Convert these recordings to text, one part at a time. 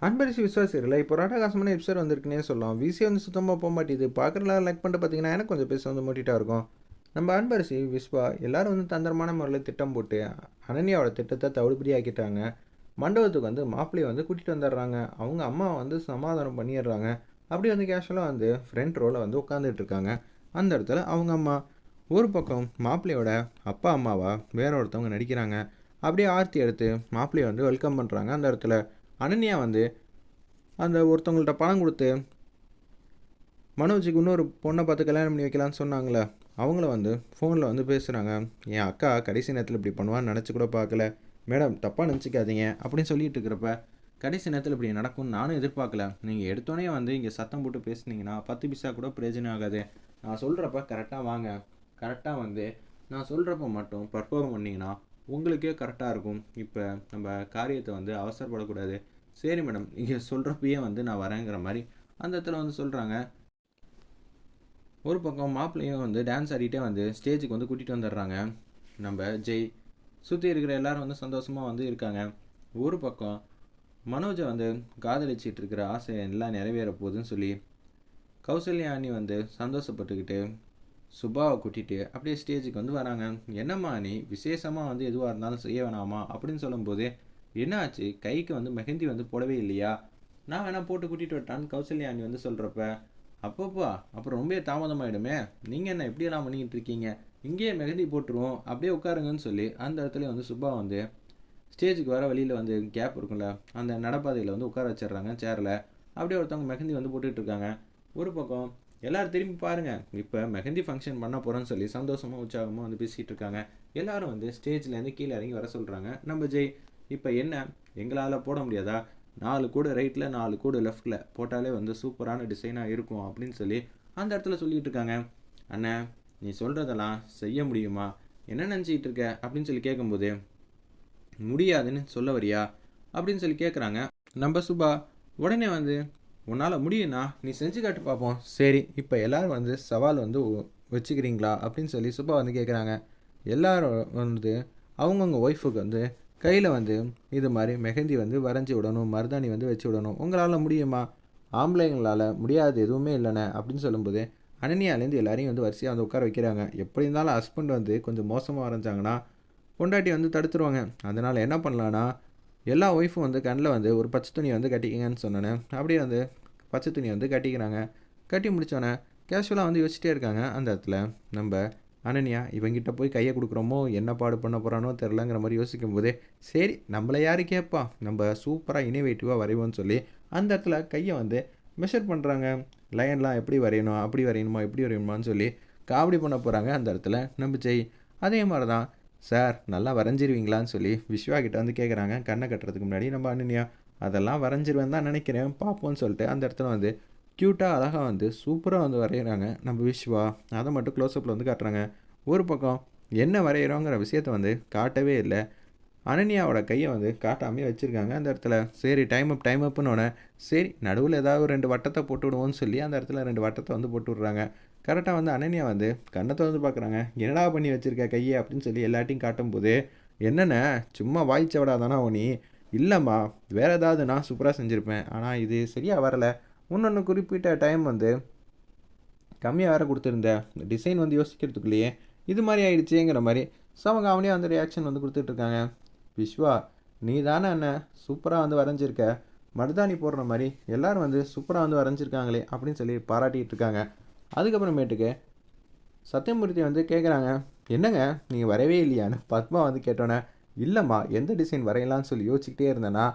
அன்பரசி விசுவாசியர்கள இப்போ ஒரு அட்டகாசமான எபிசோட் வந்திருக்குன்னே சொல்லலாம். விசி வந்து சுத்தமா போமாட்டிது. பார்க்குறலாம் லைக் பண்ணிட்டு பார்த்தீங்கன்னா, எனக்கு கொஞ்சம் பேச வந்து மூட்டிட்டா இருக்கும். நம்ம அன்பரசி, விஸ்வா எல்லாரும் வந்து தந்திரமான முறையில திட்டம் போட்டு, அனன்யாவோட திட்டத்த தவிடுபடி ஆக்கிட்டாங்க. மண்டபத்துக்கு வந்து மாப்பிள்ளைய வந்து கூட்டிட்டு வந்துடுறாங்க. அவங்க அம்மா வந்து சமாதானம் பண்ணிடுறாங்க. அப்படியே வந்து கேஷுவலா வந்து ஃப்ரண்ட் ரோல வந்து உட்காந்துட்டு இருக்காங்க. அந்த இடத்துல அவங்க அம்மா. ஒரு பக்கம் மாப்பிள்ளையோட அப்பா, அம்மாவா வேற ஒருத்தவங்க நடிக்கிறாங்க. அப்படியே ஆர்த்தி எடுத்து மாப்பிள்ளைய வந்து வெல்கம் பண்ணுறாங்க அந்த இடத்துல. அனன்யா வந்து அந்த ஒருத்தவங்கள்ட்ட பணம் கொடுத்து மனோஜுக்கு இன்னொரு பொண்ணை பார்த்து கல்யாணம் பண்ணி வைக்கலான்னு சொன்னாங்களே, அவங்கள வந்து ஃபோனில் வந்து பேசுகிறாங்க. என் அக்கா கடைசி நேரத்தில் இப்படி பண்ணுவான்னு நினச்சி கூட பார்க்கல. மேடம் தப்பாக நினச்சிக்காதீங்க அப்படின்னு சொல்லிட்டு இருக்கிறப்ப, கடைசி நேரத்தில் இப்படி நடக்கும்னு நானும் எதிர்பார்க்கல. நீங்கள் எடுத்தோடனே வந்து இங்கே சத்தம் போட்டு பேசுனீங்கன்னா 10 பைசா கூட பிரயோஜனம் ஆகாது. நான் சொல்கிறப்ப கரெக்டாக வாங்க, கரெக்டாக வந்து நான் சொல்கிறப்ப மட்டும் பர்ஃபார்ம் பண்ணிங்கன்னா உங்களுக்கே கரெக்டாக இருக்கும். இப்போ நம்ம காரியத்தை வந்து அவசரப்படக்கூடாது. சரி மேடம், நீங்கள் சொல்கிறப்பயே வந்து நான் வரேங்கிற மாதிரி அந்த இடத்துல வந்து சொல்கிறாங்க. ஒரு பக்கம் மாப்பிள்ளையும் வந்து டான்ஸ் ஆடிட்டே வந்து ஸ்டேஜுக்கு வந்து கூட்டிகிட்டு வந்துடுறாங்க. நம்ம ஜெய் சுற்றி இருக்கிற எல்லாரும் வந்து சந்தோஷமாக வந்து இருக்காங்க. ஒரு பக்கம் மனோஜை வந்து காதலிச்சிட்டு இருக்கிற ஆசை எல்லாம் நிறைவேற போகுதுன்னு சொல்லி கௌசல்யா அண்ணி வந்து சந்தோஷப்பட்டுக்கிட்டு சுபாவை கூட்டிகிட்டு அப்படியே ஸ்டேஜுக்கு வந்து வராங்க. என்னம்மா நீ விசேஷமாக வந்து எதுவாக இருந்தாலும் செய்ய வேணாமா அப்படின்னு சொல்லும்போது, என்ன ஆச்சு, கைக்கு வந்து மெஹந்தி வந்து போடவே இல்லையா, நான் வேணா போட்டு கூட்டிகிட்டு வரட்டான்னு கௌசல்யா அண்ணி வந்து சொல்கிறப்ப, அப்பப்பா அப்புறம் ரொம்ப தாமதமாயிடுமே, நீங்கள் என்ன எப்படியெல்லாம் பண்ணிக்கிட்டு இருக்கீங்க, இங்கேயே மெஹந்தி போட்டுருவோம் அப்படியே உட்காருங்கன்னு சொல்லி அந்த இடத்துல வந்து சுபா வந்து ஸ்டேஜுக்கு வர வழியில் வந்து கேப் இருக்கும்ல, அந்த நடப்பாதையில் வந்து உட்கார வச்சிடுறாங்க சேரில். அப்படியே ஒருத்தவங்க மெஹந்தி வந்து போட்டுட்டு இருக்காங்க. ஒரு பக்கம் எல்லாரும் திரும்பி பாருங்க, இப்போ மெஹந்தி ஃபங்க்ஷன் பண்ண போகிறோன்னு சொல்லி சந்தோஷமாக உற்சாகமாக வந்து பேசிகிட்டு இருக்காங்க. எல்லாரும் வந்து ஸ்டேஜ்லேருந்து கீழே இறங்கி வர சொல்கிறாங்க. நம்ம ஜெய், இப்போ என்ன எங்களால் போட முடியாதா, 4 கூடு ரைட்டில் 4 கூடு லெஃப்டில் போட்டாலே வந்து சூப்பரான டிசைனாக இருக்கும் அப்படின்னு சொல்லி அந்த இடத்துல சொல்லிட்டு இருக்காங்க. அண்ணா நீ சொல்கிறதெல்லாம் செய்ய முடியுமா, என்ன நினச்சிக்கிட்டு இருக்க அப்படின்னு சொல்லி கேட்கும்போது, முடியாதுன்னு சொல்ல வரியா அப்படின்னு சொல்லி கேட்குறாங்க. நம்ம சுபா உடனே வந்து, உன்னால் முடியும்னா நீ செஞ்சு காட்டு பார்ப்போம். சரி இப்போ எல்லோரும் வந்து சவால் வந்து வச்சுக்கிறீங்களா அப்படின்னு சொல்லி சுபா வந்து கேட்குறாங்க. எல்லாரும் வந்து அவங்கவுங்க ஒய்ஃபுக்கு வந்து கையில் வந்து இது மாதிரி மெஹந்தி வந்து வரைஞ்சி விடணும், மருதாணி வந்து வச்சு விடணும். உங்களால் முடியுமா, ஆம்பளைங்களால் முடியாது எதுவுமே இல்லைண்ணே அப்படின்னு சொல்லும்போது, அனன்யாலேருந்து எல்லாரையும் வந்து வரிசையாக வந்து உட்கார வைக்கிறாங்க. எப்படி இருந்தாலும் ஹஸ்பண்ட் வந்து கொஞ்சம் மோசமாக வரைஞ்சாங்கன்னா பொண்டாட்டி வந்து தடுத்துருவாங்க. அதனால் என்ன பண்ணலான்னா, எல்லா ஒய்ஃபும் வந்து கண்ணில் வந்து ஒரு பச்சை துணி வந்து கட்டிக்கிங்கன்னு சொன்னேன். அப்படியே வந்து பச்சை துணி வந்து கட்டிக்கிறாங்க. கட்டி முடித்தோன்னே கேஷுவலாக வந்து யோசிச்சிட்டே இருக்காங்க. அந்த இடத்துல நம்ம அனன்யா இவங்கிட்ட போய் கையை கொடுக்குறோமோ, என்ன பாடு பண்ண போகிறானோ தெரிலங்கிற மாதிரி யோசிக்கும் போதே, சரி நம்மளை யார் கேட்பா, நம்ம சூப்பராக இனோவேட்டிவாக வரைவோன்னு சொல்லி அந்த இடத்துல கையை வந்து மெஷர் பண்ணுறாங்க. லைன்லாம் எப்படி வரையணும், அப்படி வரையணுமா, எப்படி வரையணுமான்னு சொல்லி காமெடி பண்ண போகிறாங்க அந்த இடத்துல நம்ம ஜெய். அதே மாதிரி தான் சார் நல்லா வரைஞ்சிருவீங்களான்னு சொல்லி விஸ்வா கிட்ட வந்து கேட்குறாங்க. கண்ணை கட்டுறதுக்கு முன்னாடி நம்ம அனன்யா, அதெல்லாம் வரைஞ்சிருவேன் தான் நினைக்கிறேன் பார்ப்போம்னு சொல்லிட்டு அந்த இடத்துல வந்து க்யூட்டாக அழகாக வந்து சூப்பராக வந்து வரைகிறாங்க நம்ம விஸ்வா. அதை மட்டும் க்ளோஸ்அப்பில் வந்து காட்டுறாங்க. ஒரு பக்கம் என்ன வரைகிறோங்கிற விஷயத்த வந்து காட்டவே இல்லை. அனன்யாவோட கையை வந்து காட்டாமே வச்சுருக்காங்க அந்த இடத்துல. சரி டைம் அப்புன்னு சரி நடுவில் ஏதாவது 2 வட்டத்தை போட்டு விடுவோன்னு சொல்லி அந்த இடத்துல 2 வட்டத்தை வந்து போட்டு விட்றாங்க. கரெக்டாக வந்து அனன்யா வந்து கண்ணத்தை வந்து பார்க்குறாங்க. என்னடா பண்ணி வச்சுருக்க கையை அப்படின்னு சொல்லி எல்லாட்டையும் காட்டும்போது, என்னென்ன சும்மா வாய்ச்ச விடாதானா நீ, இல்லைம்மா வேறு ஏதாவது நான் சூப்பராக செஞ்சுருப்பேன், ஆனால் இது சரியாக வரலை, இன்னொன்று குறிப்பிட்ட டைம் வந்து கம்மியாக வேறு கொடுத்துருந்தேன், டிசைன் வந்து யோசிக்கிறதுக்குள்ளேயே இது மாதிரி ஆகிடுச்சேங்கிற மாதிரி அவங்க அவனே வந்து ரியாக்ஷன் வந்து கொடுத்துட்ருக்காங்க. விஸ்வா நீ தானே அண்ணன் சூப்பராக வந்து வரைஞ்சிருக்க, மருதாணி போடுற மாதிரி எல்லோரும் வந்து சூப்பராக வந்து வரைஞ்சிருக்காங்களே அப்படின்னு சொல்லி பாராட்டிகிட்டு இருக்காங்க. அதுக்கப்புறமேட்டுக்கு சத்தியமூர்த்தி வந்து கேட்குறாங்க, என்னங்க நீங்கள் வரவே இல்லையான்னு பத்மா வந்து கேட்டோன்னே, இல்லைம்மா எந்த டிசைன் வரையலான்னு சொல்லி யோசிச்சுக்கிட்டே இருந்தேன்னா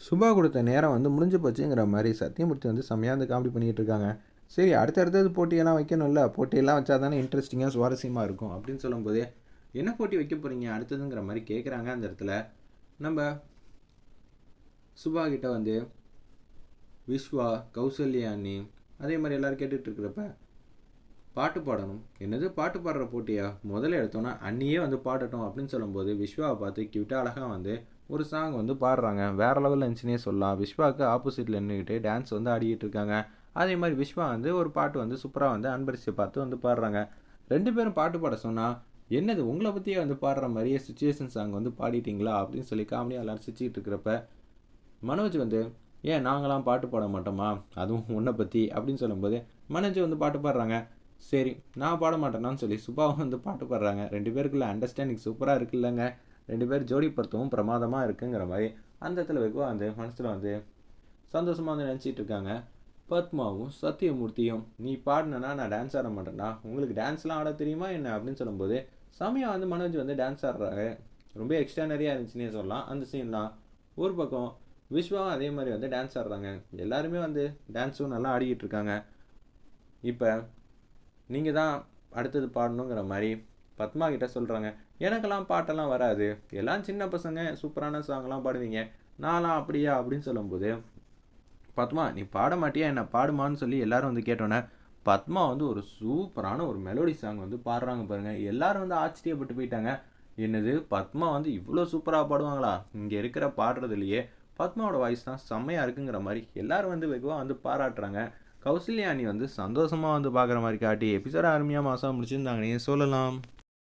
சுபா கொடுத்த நேரம் வந்து முடிஞ்சு போச்சுங்கிற மாதிரி சத்தியமூர்த்தி வந்து செம்மையாக வந்து காமெடி பண்ணிகிட்டு இருக்காங்க. சரி அடுத்தடுத்தது போட்டியெல்லாம் வைக்கணும்ல, போட்டியெல்லாம் வச்சா தானே இன்ட்ரெஸ்டிங்காக சுவாரஸ்யமாக இருக்கும் அப்படின்னு சொல்லும்போதே, என்ன போட்டி வைக்க போகிறீங்க அடுத்ததுங்கிற மாதிரி கேட்குறாங்க. அந்த இடத்துல நம்ம சுபா கிட்ட வந்து விஸ்வா, கௌசல்யா அண்ணி அதே மாதிரி எல்லோரும் கேட்டுட்ருக்கிறப்ப, பாட்டு பாடணும், என்னது பாட்டு பாடுற போட்டியா, முதல்ல எடுத்தோன்னா அண்ணியே வந்து பாடட்டும் அப்படின்னு சொல்லும்போது விஸ்வாவை பார்த்து க்யூட்டாக அழகாக வந்து ஒரு சாங் வந்து பாடுறாங்க. வேறு லெவலில் இருந்துச்சுன்னே சொல்லலாம். விஸ்வாவுக்கு ஆப்போசிட்டில் நின்றுக்கிட்டு டான்ஸ் வந்து ஆடிக்கிட்டு இருக்காங்க. அதே மாதிரி விஸ்வா வந்து ஒரு பாட்டு வந்து சூப்பராக வந்து அன்பரிசியை பார்த்து வந்து பாடுறாங்க. 2 பேரும் பாட்டு பாட சொன்னால், என்னது உங்களை பற்றியே வந்து பாடுற மாதிரியே சுச்சுவேஷன் சாங் வந்து பாடிட்டீங்களா அப்படின்னு சொல்லி காமெடியாக எல்லாரும் சிரிச்சிக்கிட்டு இருக்கிறப்ப, மனோஜ் வந்து ஏன் நாங்களாம் பாட்டு பாட மாட்டோமா, அதுவும் உன்னை பற்றி அப்படின்னு சொல்லும்போது மனோஜ் வந்து பாட்டு பாடுறாங்க. சரி நான் பாட மாட்டேனான்னு சொல்லி சுபாவும் வந்து பாட்டு பாடுறாங்க. 2 பேருக்குள்ள அண்டர்ஸ்டாண்டிங் சூப்பராக இருக்குல்லங்க. 2 பேர் ஜோடி பொருத்தமும் பிரமாதமாக இருக்குங்கிற மாதிரி அந்த இடத்துல வெகுவா வந்து மனசில் வந்து சந்தோஷமாக வந்து நினச்சிட்டு இருக்காங்க. பத்மாவும் சத்தியமூர்த்தியும் நீ பாடினா நான் டான்ஸ் ஆட மாட்டேன்டா, உங்களுக்கு டான்ஸ்லாம் ஆட தெரியுமா என்ன அப்படின்னு சொல்லும்போது சமயம் வந்து மனோஜ் வந்து டான்ஸ் ஆடுறாரு. ரொம்ப எக்ஸ்ட்ரானரியாக இருந்துச்சுன்னே சொல்லலாம் அந்த சீன்லாம். ஒரு பக்கம் விஸ்வாவும் அதே மாதிரி வந்து டான்ஸ் ஆடுறாங்க. எல்லாருமே வந்து டான்ஸும் நல்லா ஆடிக்கிட்டு இருக்காங்க. இப்போ நீங்கள் தான் அடுத்தது பாடணுங்கிற மாதிரி பத்மா கிட்ட சொல்கிறாங்க. எனக்கெல்லாம் பாட்டெல்லாம் வராது, எல்லாம் சின்ன பசங்க சூப்பரான சாங்லாம் பாடுவீங்க, நான்லாம் அப்படியா அப்படின்னு சொல்லும்போது பத்மா நீ பாட மாட்டியா என்ன, பாடுமான்னு சொல்லி எல்லாரும் வந்து கேட்டோன்னே பத்மா வந்து ஒரு சூப்பரான ஒரு மெலோடி சாங் வந்து பாடுறாங்க பாருங்கள். எல்லாரும் வந்து ஆச்சரியப்பட்டு போயிட்டாங்க. என்னது பத்மா வந்து இவ்வளோ சூப்பராக பாடுவாங்களா, இங்கே இருக்கிற பாடுறதுலையே பத்மாவோட வாய்ஸ் தான் செம்மையாக இருக்குங்கிற மாதிரி எல்லாரும் வந்து வெகுவாக வந்து பாராட்டுறாங்க. கௌசல்யா அணி வந்து சந்தோஷமாக வந்து பார்க்குற மாதிரி காட்டி எபிசோட அருமையாக மாதம் முடிச்சிருந்தாங்கன்னே சொல்லலாம்.